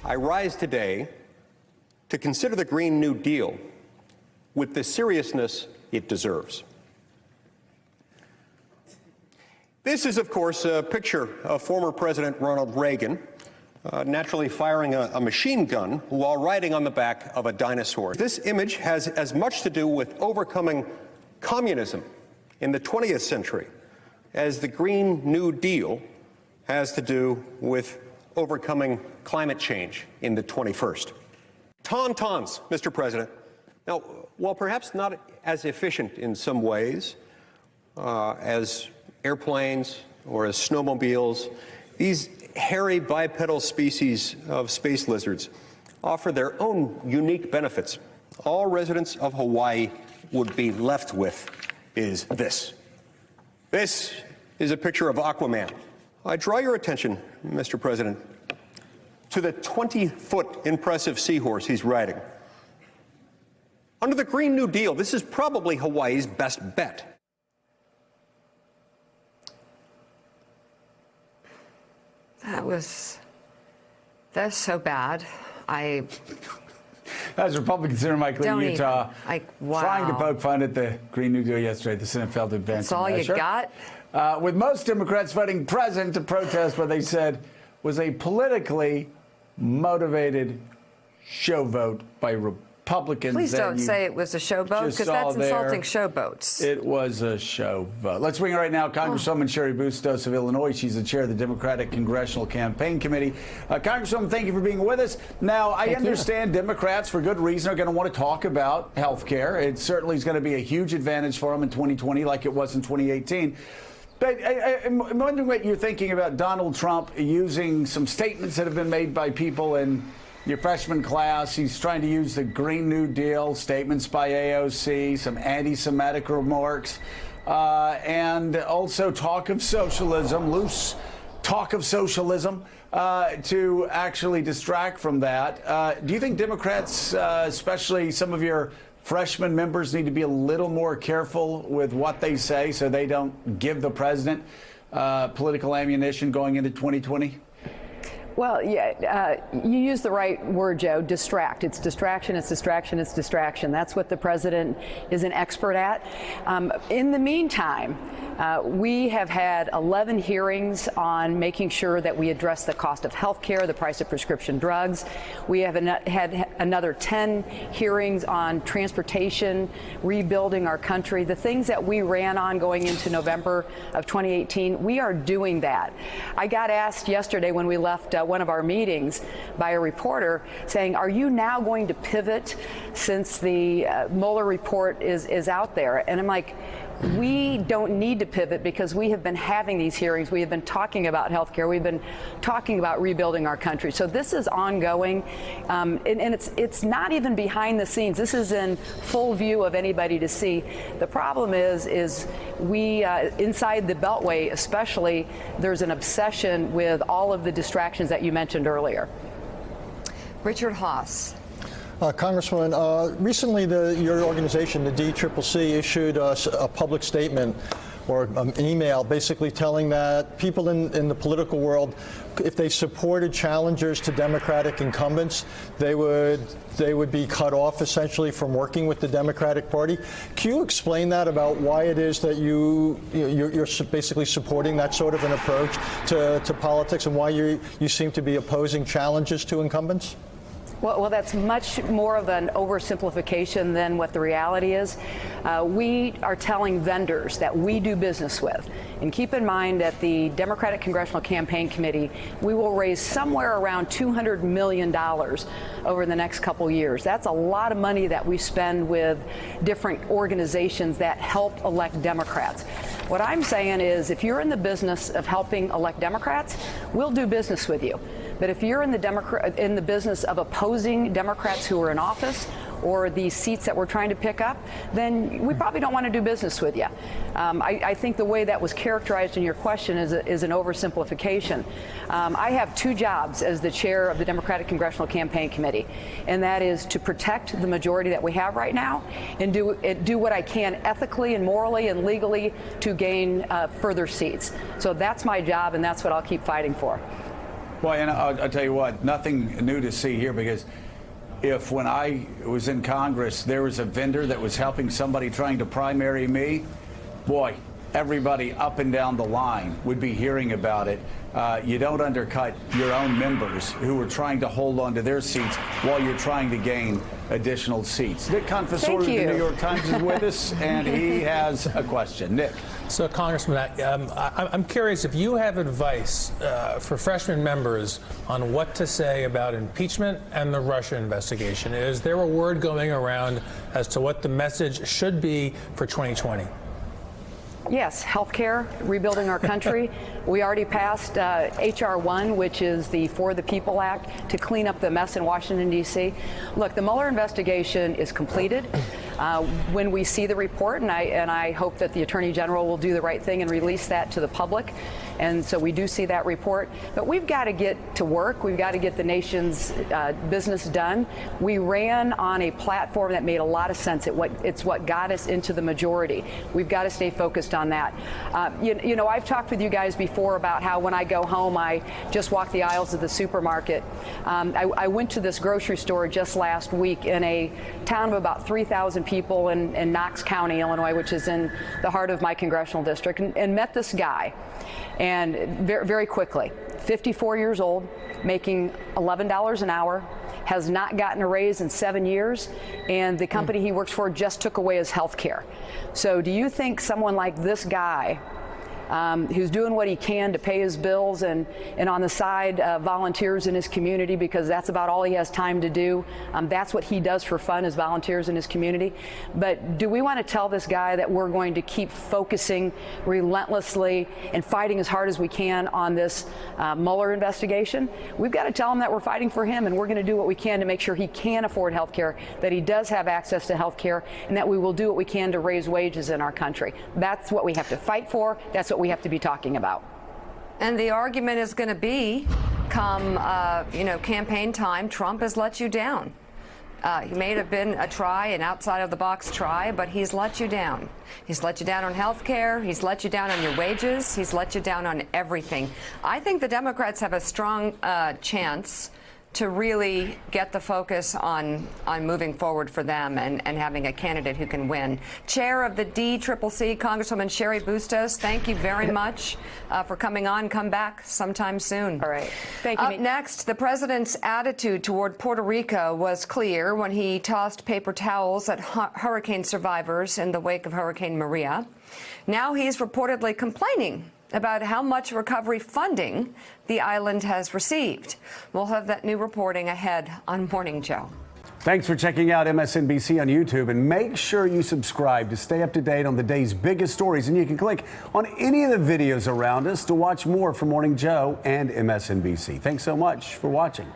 I rise today to consider the Green New Deal with the seriousness it deserves. This is, of course, a picture of former President Ronald Reagan naturally firing a machine gun while riding on the back of a dinosaur. This image has as much to do with overcoming communism in the 20th century as the Green New Deal has to do with overcoming climate change in the 21st. Tauntauns, Mr. President. Now, while perhaps not as efficient in some ways as airplanes or as snowmobiles, these hairy bipedal species of space lizards offer their own unique benefits. All residents of Hawaii would be left with is this. This is a picture of Aquaman. I draw your attention, Mr. President, to the 20-foot impressive seahorse he's riding. Under the Green New Deal, this is probably Hawaii's best bet. That's so bad. As Republican Senator Mike Lee, Utah, trying to poke fun at the Green New Deal yesterday, the Senate failed to advance. That's all you got? With most Democrats voting present to protest what they said was a politically motivated show vote by Republicans. Please don't say it was a showboat, because that's insulting showboats. It was a show vote. Let's bring it right now, Congresswoman Cheri Bustos of Illinois. She's the chair of the Democratic Congressional Campaign Committee. Congresswoman, thank you for being with us. Now, I understand Democrats, for good reason, are going to want to talk about health care. It certainly is going to be a huge advantage for them in 2020 like it was in 2018. But I'm wondering what you're thinking about Donald Trump using some statements that have been made by people in your freshman class. He's trying to use the Green New Deal, statements by AOC, some anti-Semitic remarks, and also talk of socialism, loose talk of socialism, to actually distract from that. Do you think Democrats, especially some of your freshman members, need to be a little more careful with what they say so they don't give the president political ammunition going into 2020? Well, yeah, you use the right word, Joe, distract. It's distraction, it's distraction, it's distraction. That's what the president is an expert at. In the meantime, we have had 11 hearings on making sure that we address the cost of health care, the price of prescription drugs. We have had another 10 hearings on transportation, rebuilding our country, the things that we ran on going into November of 2018. We are doing that. I got asked yesterday when we left one of our meetings by a reporter saying, are you now going to pivot since the Mueller report is out there? And I'm like, we don't need to pivot because we have been having these hearings. We have been talking about health care. We've been talking about rebuilding our country. So this is ongoing, and it's not even behind the scenes. This is in full view of anybody to see. The problem is we, inside the Beltway especially, there's an obsession with all of the distractions that you mentioned earlier. Richard Haass. Congresswoman, recently your organization, the DCCC, issued a public statement or an email basically telling that people in the political world, if they supported challengers to Democratic incumbents, they would be cut off essentially from working with the Democratic Party. Can you explain that about why it is that you're basically supporting that sort of an approach to politics and why you seem to be opposing challenges to incumbents? Well, that's much more of an oversimplification than what the reality is. We are telling vendors that we do business with, and keep in mind that the Democratic Congressional Campaign Committee, we will raise somewhere around $200 million over the next couple years. That's a lot of money that we spend with different organizations that help elect Democrats. What I'm saying is, if you're in the business of helping elect Democrats, we'll do business with you. But if you're in the business of opposing Democrats who are in office or the seats that we're trying to pick up, then we probably don't want to do business with you. I think the way that was characterized in your question is an oversimplification. I have two jobs as the chair of the Democratic Congressional Campaign Committee, and that is to protect the majority that we have right now and do what I can ethically and morally and legally to gain further seats. So that's my job, and that's what I'll keep fighting for. Boy, and I'll tell you what, nothing new to see here, because if when I was in Congress there was a vendor that was helping somebody trying to primary me, boy, everybody up and down the line would be hearing about it. You don't undercut your own members who are trying to hold on to their seats while you're trying to gain additional seats. Nick Confessore of the New York Times is with us, and he has a question. Nick. So, Congressman, I'm curious if you have advice for freshman members on what to say about impeachment and the Russia investigation. Is there a word going around as to what the message should be for 2020? Yes, healthcare, rebuilding our country. We already passed H.R. 1, which is the For the People Act, to clean up the mess in Washington, D.C. Look, the Mueller investigation is completed. When we see the report, and I hope that the Attorney General will do the right thing and release that to the public, and so we do see that report. But we've got to get to work. We've got to get the nation's business done. We ran on a platform that made a lot of sense. It's what got us into the majority. We've got to stay focused on that. You know, I've talked with you guys before about how when I go home, I just walk the aisles of the supermarket. I went to this grocery store just last week in a town of about 3,000 people in Knox County, Illinois, which is in the heart of my congressional district, and met this guy. And very, very quickly, 54 years old, making $11 an hour, has not gotten a raise in 7 years, and the company he works for just took away his health care. So do you think someone like this guy, who's doing what he can to pay his bills and on the side volunteers in his community, because that's about all he has time to do. That's what he does for fun, is volunteers in his community. But do we want to tell this guy that we're going to keep focusing relentlessly and fighting as hard as we can on this Mueller investigation? We've got to tell him that we're fighting for him, and we're going to do what we can to make sure he can afford health care, that he does have access to health care, and that we will do what we can to raise wages in our country. That's what we have to fight for. That's what we have to be talking about. And the argument is going to be, come campaign time, Trump has let you down. He may have been a try, an outside-of-the-box try, but he's let you down. He's let you down on health care. He's let you down on your wages. He's let you down on everything. I think the Democrats have a strong chance to really get the focus on moving forward for them and having a candidate who can win. Chair of the DCCC, Congresswoman Cheri Bustos, thank you very much for coming on. Come back sometime soon. All right. Thank you. Up next, the president's attitude toward Puerto Rico was clear when he tossed paper towels at hurricane survivors in the wake of Hurricane Maria. Now he's reportedly complaining about how much recovery funding the island has received. We'll have that new reporting ahead on Morning Joe. Thanks for checking out MSNBC on YouTube, and make sure you subscribe to stay up to date on the day's biggest stories. And you can click on any of the videos around us to watch more from Morning Joe and MSNBC. Thanks so much for watching.